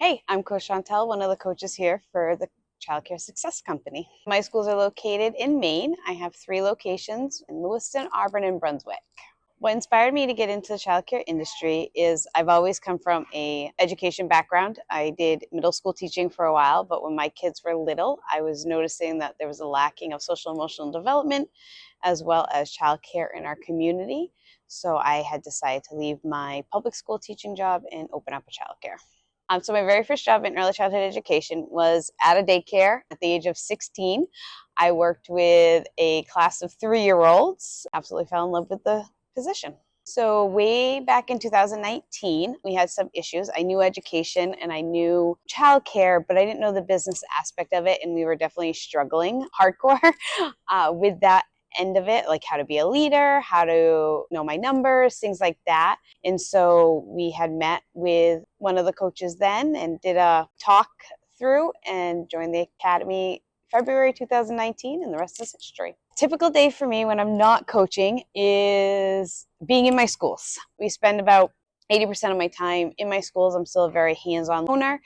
Hey, I'm Coach Chantel, one of the coaches here for the Childcare Success Company. My schools are located in Maine. I have 3 locations in Lewiston, Auburn, and Brunswick. What inspired me to get into the childcare industry is I've always come from an education background. I did middle school teaching for a while, but when my kids were little, I was noticing that there was a lacking of social emotional development as well as childcare in our community. So I had decided to leave my public school teaching job and open up a childcare. So my very first job in early childhood education was at a daycare at the age of 16. I worked with a class of 3-year-olds. Absolutely fell in love with the position. So way back in 2019, we had some issues. I knew education and I knew childcare, but I didn't know the business aspect of it, and we were definitely struggling hardcore with that end of it, like how to be a leader, how to know my numbers, things like that. And so we had met with one of the coaches then and did a talk through and joined the academy February 2019, and the rest is history. Typical day for me when I'm not coaching is being in my schools. We spend about 80% of my time in my schools. I'm still a very hands-on owner.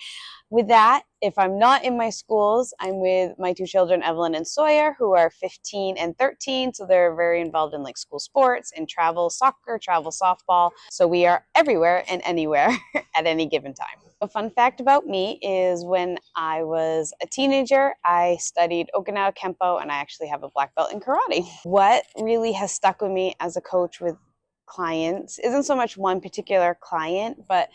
With that, if I'm not in my schools, I'm with my 2 children, Evelyn and Sawyer, who are 15 and 13. So they're very involved in like school sports and travel soccer, travel softball. So we are everywhere and anywhere at any given time. A fun fact about me is when I was a teenager, I studied Okinawa Kempo, and I actually have a black belt in karate. What really has stuck with me as a coach with clients isn't so much one particular client, but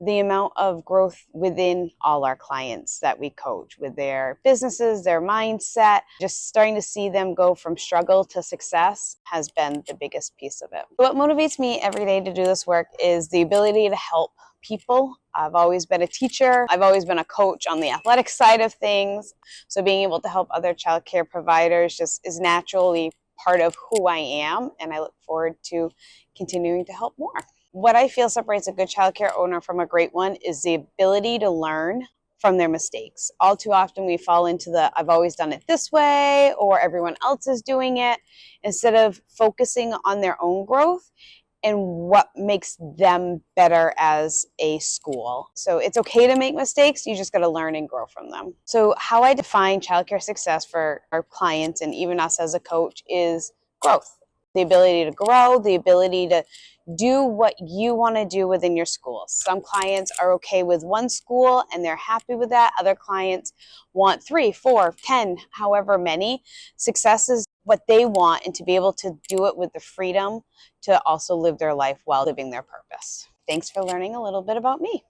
the amount of growth within all our clients that we coach with their businesses, their mindset, just starting to see them go from struggle to success has been the biggest piece of it. What motivates me every day to do this work is the ability to help people. I've always been a teacher. I've always been a coach on the athletic side of things. So being able to help other childcare providers just is naturally part of who I am, and I look forward to continuing to help more. What I feel separates a good childcare owner from a great one is the ability to learn from their mistakes. All too often we fall into the I've always done it this way, or everyone else is doing it, instead of focusing on their own growth and what makes them better as a school. So it's okay to make mistakes, you just got to learn and grow from them. So how I define childcare success for our clients and even us as a coach is growth. The ability to grow, the ability to do what you want to do within your school. Some clients are okay with one school and they're happy with that. Other clients want 3, 4, 10, however many. Success is what they want, and to be able to do it with the freedom to also live their life while living their purpose. Thanks for learning a little bit about me.